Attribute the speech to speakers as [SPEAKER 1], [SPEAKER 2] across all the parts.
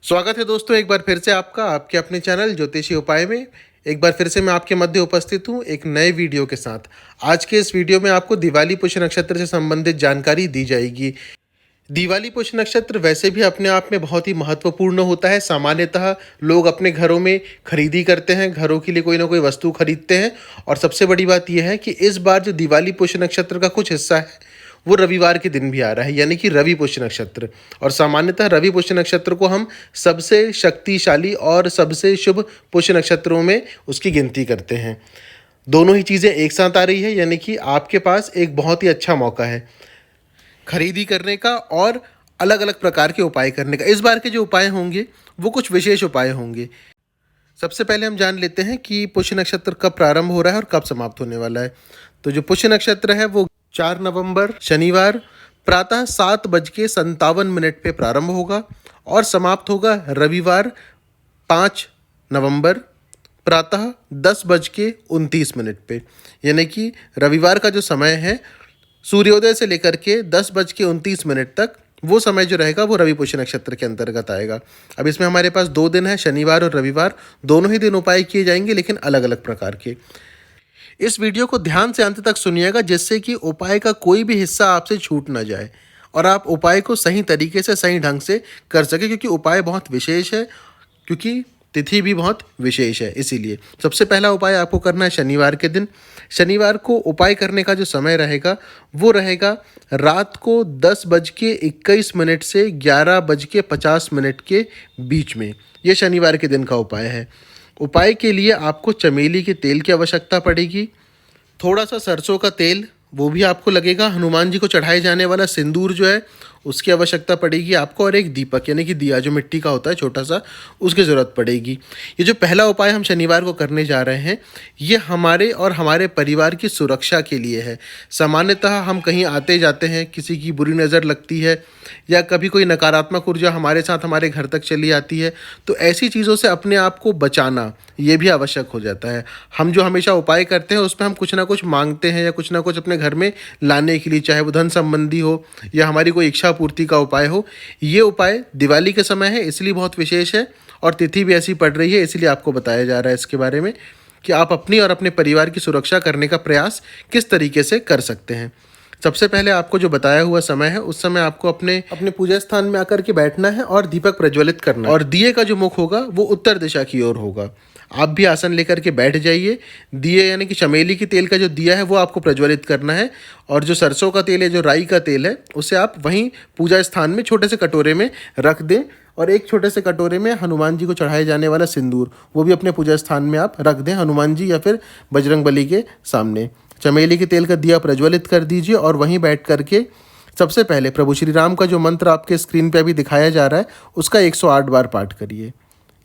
[SPEAKER 1] स्वागत है दोस्तों एक बार फिर से आपका आपके अपने चैनल ज्योतिषी उपाय में। एक बार फिर से मैं आपके मध्य उपस्थित हूँ एक नए वीडियो के साथ। आज के इस वीडियो में आपको दिवाली पुष्य नक्षत्र से संबंधित जानकारी दी जाएगी। दिवाली पुष्य नक्षत्र वैसे भी अपने आप में बहुत ही महत्वपूर्ण होता है। सामान्यतः लोग अपने घरों में खरीदी करते हैं, घरों के लिए कोई ना कोई वस्तु खरीदते हैं। और सबसे बड़ी बात यह है कि इस बार जो दिवाली पुष्य नक्षत्र का कुछ हिस्सा है वो रविवार के दिन भी आ रहा है, यानी कि रवि पुष्य नक्षत्र। और सामान्यतः रवि पुष्य नक्षत्र को हम सबसे शक्तिशाली और सबसे शुभ पुष्य नक्षत्रों में उसकी गिनती करते हैं। दोनों ही चीज़ें एक साथ आ रही है, यानी कि आपके पास एक बहुत ही अच्छा मौका है खरीदी करने का और अलग अलग प्रकार के उपाय करने का। इस बार के जो उपाय होंगे वो कुछ विशेष उपाय होंगे। सबसे पहले हम जान लेते हैं कि पुष्य नक्षत्र कब प्रारंभ हो रहा है और कब समाप्त होने वाला है। तो जो पुष्य नक्षत्र है वो 4 नवंबर शनिवार प्रातः 7:57 पे प्रारंभ होगा और समाप्त होगा रविवार 5 नवंबर प्रातः 10:29 पे। यानी कि रविवार का जो समय है सूर्योदय से लेकर के 10:29 तक, वो समय जो रहेगा वो रवि पुष्य नक्षत्र के अंतर्गत आएगा। अब इसमें हमारे पास 2 दिन है, शनिवार और रविवार। दोनों ही दिन उपाय किए जाएंगे, लेकिन अलग अलग प्रकार के। इस वीडियो को ध्यान से अंत तक सुनिएगा, जिससे कि उपाय का कोई भी हिस्सा आपसे छूट ना जाए और आप उपाय को सही तरीके से सही ढंग से कर सके, क्योंकि उपाय बहुत विशेष है, क्योंकि तिथि भी बहुत विशेष है। इसीलिए सबसे पहला उपाय आपको करना है शनिवार के दिन। शनिवार को उपाय करने का जो समय रहेगा वो रहेगा रात को 10:21 से 11:50 के बीच में। ये शनिवार के दिन का उपाय है। उपाय के लिए आपको चमेली के तेल की आवश्यकता पड़ेगी, थोड़ा सा सरसों का तेल वो भी आपको लगेगा, हनुमान जी को चढ़ाए जाने वाला सिंदूर जो है उसकी आवश्यकता पड़ेगी आपको, और एक दीपक यानी कि दिया जो मिट्टी का होता है छोटा सा, उसकी ज़रूरत पड़ेगी। ये जो पहला उपाय हम शनिवार को करने जा रहे हैं ये हमारे और हमारे परिवार की सुरक्षा के लिए है। सामान्यतः हम कहीं आते जाते हैं, किसी की बुरी नज़र लगती है या कभी कोई नकारात्मक ऊर्जा हमारे साथ हमारे घर तक चली आती है, तो ऐसी चीज़ों से अपने आप को बचाना ये भी आवश्यक हो जाता है। हम जो हमेशा उपाय करते हैं उसमें हम कुछ ना कुछ मांगते हैं या कुछ ना कुछ अपने घर में लाने के लिए, चाहे वो धन संबंधी हो या हमारी कोई इच्छा पूर्ति का उपाय हो। ये उपाय दिवाली के समय है, इसलिए बहुत विशेष है और तिथि भी ऐसी पड़ रही है, इसलिए आपको बताया जा रहा है इसके बारे में कि आप अपनी और अपने परिवार की सुरक्षा करने का प्रयास किस तरीके से कर सकते हैं। सबसे पहले आपको जो बताया हुआ समय है उस समय आपको अपने अपने पूजा स्थान में आकर के बैठना है और दीपक प्रज्वलित करना है, और दिए का जो मुख होगा वो उत्तर दिशा की ओर होगा। आप भी आसन लेकर के बैठ जाइए। दिए यानी कि चमेली की तेल का जो दिया है वो आपको प्रज्वलित करना है, और जो सरसों का तेल है, जो राई का तेल है, उसे आप वहीं पूजा स्थान में छोटे से कटोरे में रख दें। और एक छोटे से कटोरे में हनुमान जी को चढ़ाए जाने वाला सिंदूर वो भी अपने पूजा स्थान में आप रख दें, हनुमान जी या फिर बजरंग बली के सामने। चमेली के तेल का दिया प्रज्वलित कर दीजिए और वहीं बैठ करके सबसे पहले प्रभु श्री राम का जो मंत्र आपके स्क्रीन पे अभी दिखाया जा रहा है उसका 108 बार पाठ करिए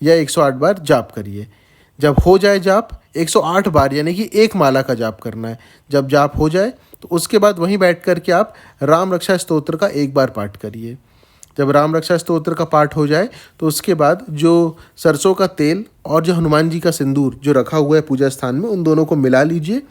[SPEAKER 1] या 108 बार जाप करिए। जब हो जाए जाप 108 बार, यानी कि एक माला का जाप करना है। जब जाप हो जाए तो उसके बाद वहीं बैठ करके आप राम रक्षा स्तोत्र का एक बार पाठ करिए। जब राम रक्षा स्तोत्र का पाठ हो जाए तो उसके बाद जो सरसों का तेल और जो हनुमान जी का सिंदूर जो रखा हुआ है पूजा स्थान में, उन दोनों को मिला लीजिए।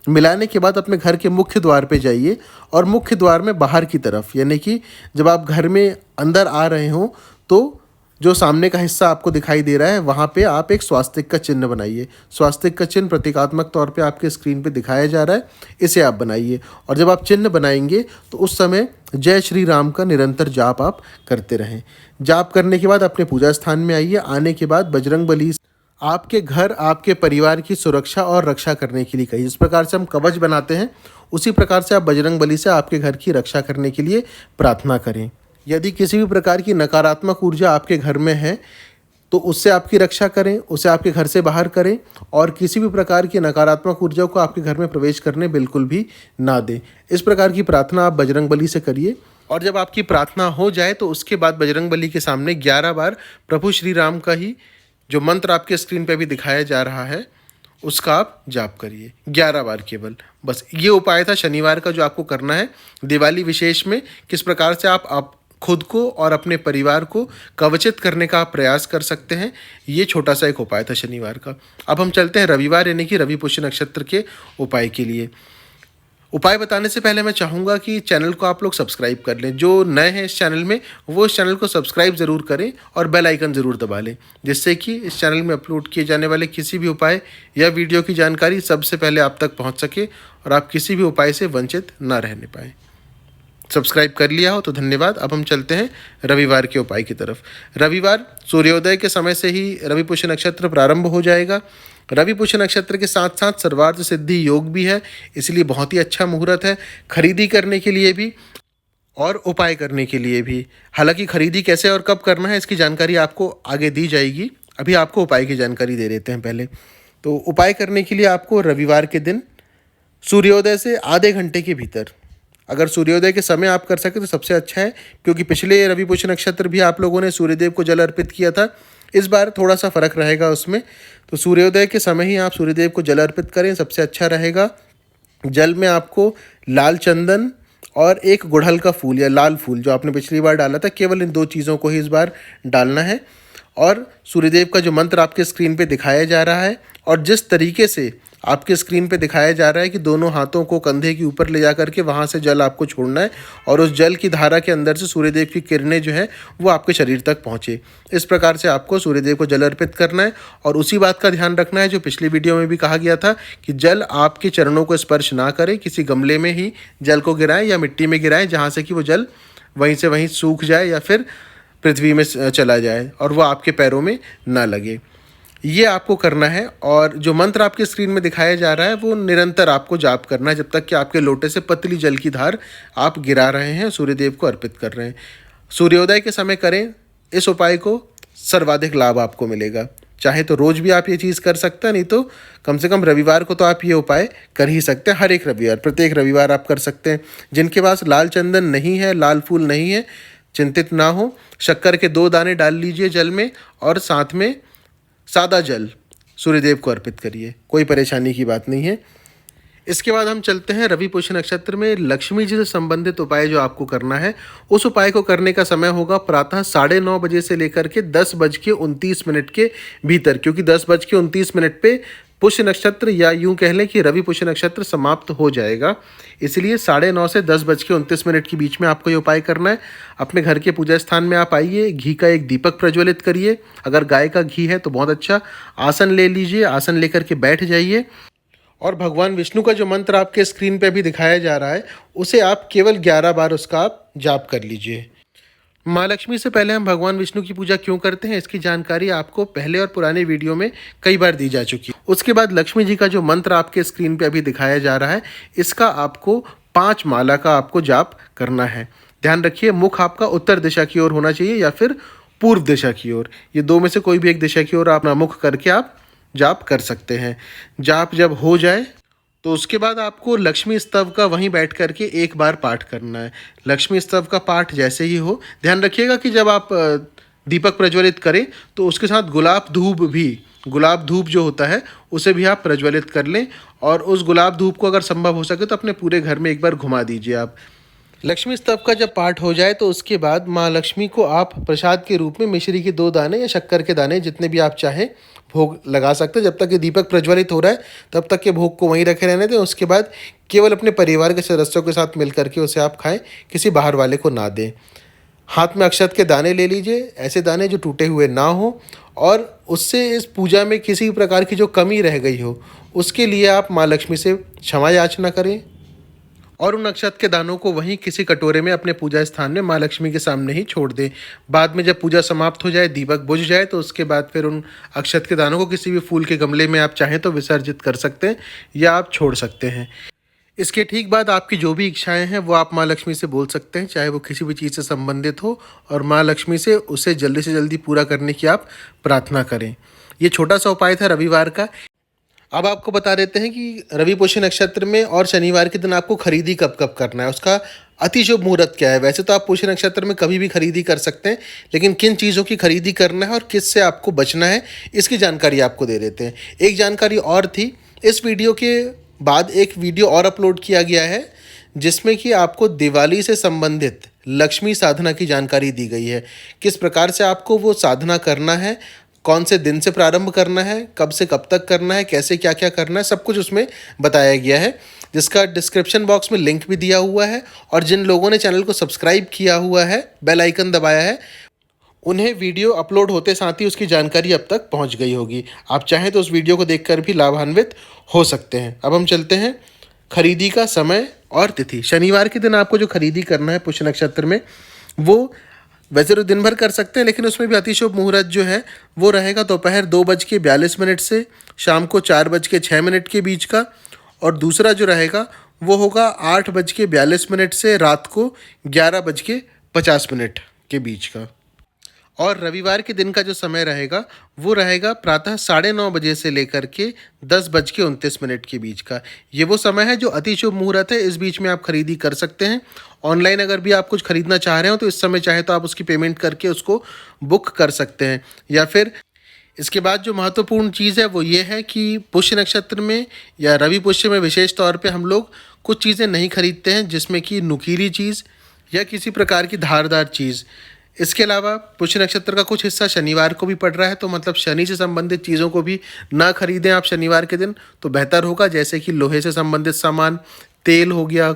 [SPEAKER 1] मिलाने के बाद अपने घर के मुख्य द्वार पे जाइए और मुख्य द्वार में बाहर की तरफ, यानी कि जब आप घर में अंदर आ रहे हो तो जो सामने का हिस्सा आपको दिखाई दे रहा है वहाँ पे आप एक स्वास्तिक का चिन्ह बनाइए। स्वास्तिक का चिन्ह प्रतीकात्मक तौर पे आपके स्क्रीन पे दिखाया जा रहा है, इसे आप बनाइए। और जब आप चिन्ह बनाएंगे तो उस समय जय श्री राम का निरंतर जाप आप करते रहें। जाप करने के बाद अपने पूजा स्थान में आइए। आने के बाद बजरंग बली आपके घर आपके परिवार की सुरक्षा और रक्षा करने के लिए कही। जिस प्रकार से हम कवच बनाते हैं उसी प्रकार से आप बजरंग बली से आपके घर की रक्षा करने के लिए प्रार्थना करें। यदि किसी भी प्रकार की नकारात्मक ऊर्जा आपके घर में है तो उससे आपकी रक्षा करें, उसे आपके घर से बाहर करें, और किसी भी प्रकार की नकारात्मक ऊर्जा को आपके घर में प्रवेश करने बिल्कुल भी ना दें। इस प्रकार की प्रार्थना आप बजरंग बली से करिए। और जब आपकी प्रार्थना हो जाए तो उसके बाद बजरंग बली के सामने 11 बार प्रभु श्री राम का ही जो मंत्र आपके स्क्रीन पे भी दिखाया जा रहा है उसका आप जाप करिए 11 बार केवल। बस ये उपाय था शनिवार का जो आपको करना है दिवाली विशेष में। किस प्रकार से आप खुद को और अपने परिवार को कवचित करने का आप प्रयास कर सकते हैं, ये छोटा सा एक उपाय था शनिवार का। अब हम चलते हैं रविवार यानी कि रवि पुष्य नक्षत्र के उपाय के लिए। उपाय बताने से पहले मैं चाहूँगा कि चैनल को आप लोग सब्सक्राइब कर लें। जो नए हैं इस चैनल में वो इस चैनल को सब्सक्राइब ज़रूर करें और बेल आइकन ज़रूर दबा लें, जिससे कि इस चैनल में अपलोड किए जाने वाले किसी भी उपाय या वीडियो की जानकारी सबसे पहले आप तक पहुंच सके और आप किसी भी उपाय से वंचित ना रहने पाएँ। सब्सक्राइब कर लिया हो तो धन्यवाद। अब हम चलते हैं रविवार के उपाय की तरफ। रविवार सूर्योदय के समय से ही रवि पुष्य नक्षत्र प्रारंभ हो जाएगा। रवि पुष्य नक्षत्र के साथ साथ सर्वार्थ सिद्धि योग भी है, इसलिए बहुत ही अच्छा मुहूर्त है खरीदी करने के लिए भी और उपाय करने के लिए भी। हालांकि खरीदी कैसे और कब करना है इसकी जानकारी आपको आगे दी जाएगी, अभी आपको उपाय की जानकारी दे देते हैं पहले। तो उपाय करने के लिए आपको रविवार के दिन सूर्योदय से आधे घंटे के भीतर, अगर सूर्योदय के समय आप कर सकें तो सबसे अच्छा है, क्योंकि पिछले रवि पुष्य नक्षत्र भी आप लोगों ने सूर्यदेव को जल अर्पित किया था। इस बार थोड़ा सा फर्क रहेगा उसमें, तो सूर्योदय के समय ही आप सूर्यदेव को जल अर्पित करें, सबसे अच्छा रहेगा। जल में आपको लाल चंदन और एक गुड़हल का फूल या लाल फूल जो आपने पिछली बार डाला था, केवल इन दो चीज़ों को ही इस बार डालना है। और सूर्यदेव का जो मंत्र आपके स्क्रीन पे दिखाया जा रहा है और जिस तरीके से आपके स्क्रीन पे दिखाया जा रहा है कि दोनों हाथों को कंधे के ऊपर ले जा करके वहाँ से जल आपको छोड़ना है और उस जल की धारा के अंदर से सूर्यदेव की किरणें जो है वो आपके शरीर तक पहुँचे। इस प्रकार से आपको सूर्यदेव को जल अर्पित करना है और उसी बात का ध्यान रखना है जो पिछली वीडियो में भी कहा गया था कि जल आपके चरणों को स्पर्श ना करे, किसी गमले में ही जल को गिराएं या मिट्टी में गिराएं जहाँ से कि वो जल वहीं से वहीं सूख जाए या फिर पृथ्वी में चला जाए और वो आपके पैरों में ना लगे। ये आपको करना है और जो मंत्र आपके स्क्रीन में दिखाया जा रहा है वो निरंतर आपको जाप करना है जब तक कि आपके लोटे से पतली जल की धार आप गिरा रहे हैं, सूर्यदेव को अर्पित कर रहे हैं। सूर्योदय के समय करें इस उपाय को, सर्वाधिक लाभ आपको मिलेगा। चाहे तो रोज़ भी आप ये चीज़ कर सकते हैं, नहीं तो कम से कम रविवार को तो आप ये उपाय कर ही सकते हैं। हर एक रविवार, प्रत्येक रविवार आप कर सकते हैं। जिनके पास लाल चंदन नहीं है, लाल फूल नहीं है, चिंतित ना हो, शक्कर के 2 दाने डाल लीजिए जल में और साथ में सादा जल सूर्यदेव को अर्पित करिए, कोई परेशानी की बात नहीं है। इसके बाद हम चलते हैं रवि पुष्य नक्षत्र में लक्ष्मी जी से संबंधित उपाय जो आपको करना है। उस उपाय को करने का समय होगा प्रातः 9:30 बजे से लेकर के 10:29 के भीतर, क्योंकि 10:29 पे पुष्य नक्षत्र या यूं कह लें कि रवि पुष्य नक्षत्र समाप्त हो जाएगा। इसलिए 9:30 से 10:29 के बीच में आपको ये उपाय करना है। अपने घर के पूजा स्थान में आप आइए, घी का एक दीपक प्रज्वलित करिए, अगर गाय का घी है तो बहुत अच्छा। आसन ले लीजिए, आसन लेकर के बैठ जाइए और भगवान विष्णु का जो मंत्र आपके स्क्रीन पे भी दिखाया जा रहा है उसे आप केवल 11 बार उसका आप जाप कर लीजिए। माँ लक्ष्मी से पहले हम भगवान विष्णु की पूजा क्यों करते हैं इसकी जानकारी आपको पहले और पुराने वीडियो में कई बार दी जा चुकी है। उसके बाद लक्ष्मी जी का जो मंत्र आपके स्क्रीन पे अभी दिखाया जा रहा है इसका आपको 5 माला का आपको जाप करना है। ध्यान रखिए, मुख आपका उत्तर दिशा की ओर होना चाहिए या फिर पूर्व दिशा की ओर, ये दो में से कोई भी एक दिशा की ओर अपना मुख करके आप जाप कर सकते हैं। जाप जब हो जाए तो उसके बाद आपको लक्ष्मी स्तव का वहीं बैठ करके एक बार पाठ करना है। लक्ष्मी स्तव का पाठ जैसे ही हो, ध्यान रखिएगा कि जब आप दीपक प्रज्वलित करें तो उसके साथ गुलाब धूप जो होता है उसे भी आप प्रज्वलित कर लें और उस गुलाब धूप को अगर संभव हो सके तो अपने पूरे घर में एक बार घुमा दीजिए आप। लक्ष्मी स्तव का जब पाठ हो जाए तो उसके बाद माँ लक्ष्मी को आप प्रसाद के रूप में मिश्री के 2 दाने या शक्कर के दाने जितने भी आप चाहें भोग लगा सकते हैं। जब तक ये दीपक प्रज्वलित हो रहा है तब तक के भोग को वहीं रखे रहने दें। उसके बाद केवल अपने परिवार के सदस्यों के साथ मिल करके उसे आप खाएं, किसी बाहर वाले को ना दें। हाथ में अक्षत के दाने ले लीजिए, ऐसे दाने जो टूटे हुए ना हो, और उससे इस पूजा में किसी प्रकार की जो कमी रह गई हो उसके लिए आप माँ लक्ष्मी से क्षमा याचना करें और उन अक्षत के दानों को वहीं किसी कटोरे में अपने पूजा स्थान में माँ लक्ष्मी के सामने ही छोड़ दें। बाद में जब पूजा समाप्त हो जाए, दीपक बुझ जाए, तो उसके बाद फिर उन अक्षत के दानों को किसी भी फूल के गमले में आप चाहें तो विसर्जित कर सकते हैं या आप छोड़ सकते हैं। इसके ठीक बाद आपकी जो भी इच्छाएं हैं वो आप माँ लक्ष्मी से बोल सकते हैं, चाहे वो किसी भी चीज़ से संबंधित हो, और माँ लक्ष्मी से उसे जल्दी से जल्दी पूरा करने की आप प्रार्थना करें। ये छोटा सा उपाय था रविवार का। अब आपको बता देते हैं कि रवि पुष्य नक्षत्र में और शनिवार के दिन आपको खरीदी कब कब करना है, उसका अति शुभ मुहूर्त क्या है। वैसे तो आप पुष्य नक्षत्र में कभी भी खरीदी कर सकते हैं, लेकिन किन चीज़ों की खरीदी करना है और किस से आपको बचना है इसकी जानकारी आपको दे देते हैं। एक जानकारी और थी, इस वीडियो के बाद एक वीडियो और अपलोड किया गया है जिसमें कि आपको दिवाली से संबंधित लक्ष्मी साधना की जानकारी दी गई है, किस प्रकार से आपको वो साधना करना है, कौन से दिन से प्रारंभ करना है, कब से कब तक करना है, कैसे क्या क्या करना है, सब कुछ उसमें बताया गया है, जिसका डिस्क्रिप्शन बॉक्स में लिंक भी दिया हुआ है। और जिन लोगों ने चैनल को सब्सक्राइब किया हुआ है, बेल आइकन दबाया है, उन्हें वीडियो अपलोड होते साथ ही उसकी जानकारी अब तक पहुंच गई होगी। आप चाहें तो उस वीडियो को देखकर भी लाभान्वित हो सकते हैं। अब हम चलते हैं खरीदी का समय और तिथि। शनिवार के दिन आपको जो खरीदी करना है पुष्य नक्षत्र में, वो वैसे तो दिन भर कर सकते हैं, लेकिन उसमें भी अतिशुभ मुहूर्त जो है वो रहेगा दोपहर 2:42 से शाम को 4:06 के बीच का। और दूसरा जो रहेगा वो होगा 8:42 से रात को 11:50 के बीच का। और रविवार के दिन का जो समय रहेगा वो रहेगा प्रातः 9:30 बजे से लेकर के 10:29 के बीच का। ये वो समय है जो अति शुभ मुहूर्त है, इस बीच में आप खरीदी कर सकते हैं। ऑनलाइन अगर भी आप कुछ खरीदना चाह रहे हो तो इस समय चाहे तो आप उसकी पेमेंट करके उसको बुक कर सकते हैं। या फिर इसके बाद जो महत्वपूर्ण चीज़ है वो ये है कि पुष्य नक्षत्र में या रवि पुष्य में विशेष तौर पे हम लोग कुछ चीज़ें नहीं खरीदते हैं, जिसमें कि नुकीली चीज़ या किसी प्रकार की धारदार चीज़। इसके अलावा पुष्य नक्षत्र का कुछ हिस्सा शनिवार को भी पड़ रहा है, तो मतलब शनि से संबंधित चीज़ों को भी ना खरीदें आप शनिवार के दिन, तो बेहतर होगा, जैसे कि लोहे से संबंधित सामान, तेल हो गया।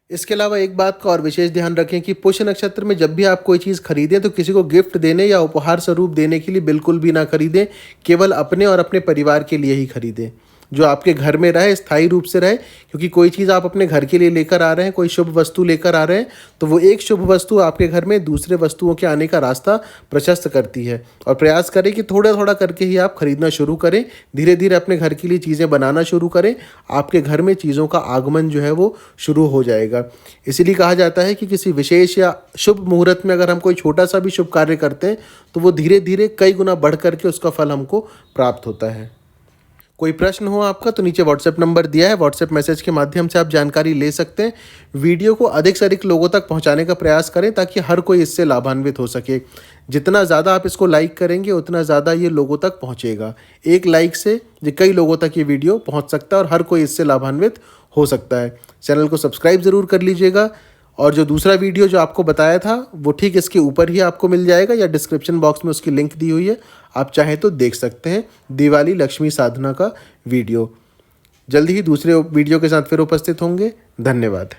[SPEAKER 1] इसके अलावा एक बात का और विशेष ध्यान रखें कि पुष्य नक्षत्र में जब भी आप कोई चीज़ खरीदें तो किसी को गिफ्ट देने या उपहार स्वरूप देने के लिए बिल्कुल भी ना खरीदें, केवल अपने और अपने परिवार के लिए ही खरीदें, जो आपके घर में रहे, स्थायी रूप से रहे। क्योंकि कोई चीज़ आप अपने घर के लिए लेकर आ रहे हैं, कोई शुभ वस्तु लेकर आ रहे हैं, तो वो एक शुभ वस्तु आपके घर में दूसरे वस्तुओं के आने का रास्ता प्रशस्त करती है। और प्रयास करें कि थोड़ा थोड़ा करके ही आप खरीदना शुरू करें, धीरे धीरे अपने घर के लिए चीज़ें बनाना शुरू करें। आपके घर में चीज़ों का आगमन जो है वो शुरू हो जाएगा। इसीलिए कहा जाता है कि किसी विशेष या शुभ मुहूर्त में अगर हम कोई छोटा सा भी शुभ कार्य करते हैं तो वो धीरे धीरे कई गुना बढ़ करके उसका फल हमको प्राप्त होता है। कोई प्रश्न हो आपका तो नीचे व्हाट्सएप नंबर दिया है, व्हाट्सएप मैसेज के माध्यम से आप जानकारी ले सकते हैं। वीडियो को अधिक से अधिक लोगों तक पहुंचाने का प्रयास करें ताकि हर कोई इससे लाभान्वित हो सके। जितना ज़्यादा आप इसको लाइक करेंगे उतना ज़्यादा ये लोगों तक पहुंचेगा। एक लाइक से ये कई लोगों तक ये वीडियो पहुंच सकता है और हर कोई इससे लाभान्वित हो सकता है। चैनल को सब्सक्राइब ज़रूर कर लीजिएगा। और जो दूसरा वीडियो जो आपको बताया था वो ठीक इसके ऊपर ही आपको मिल जाएगा, या डिस्क्रिप्शन बॉक्स में उसकी लिंक दी हुई है, आप चाहें तो देख सकते हैं। दिवाली लक्ष्मी साधना का वीडियो। जल्दी ही दूसरे वीडियो के साथ फिर उपस्थित होंगे। धन्यवाद।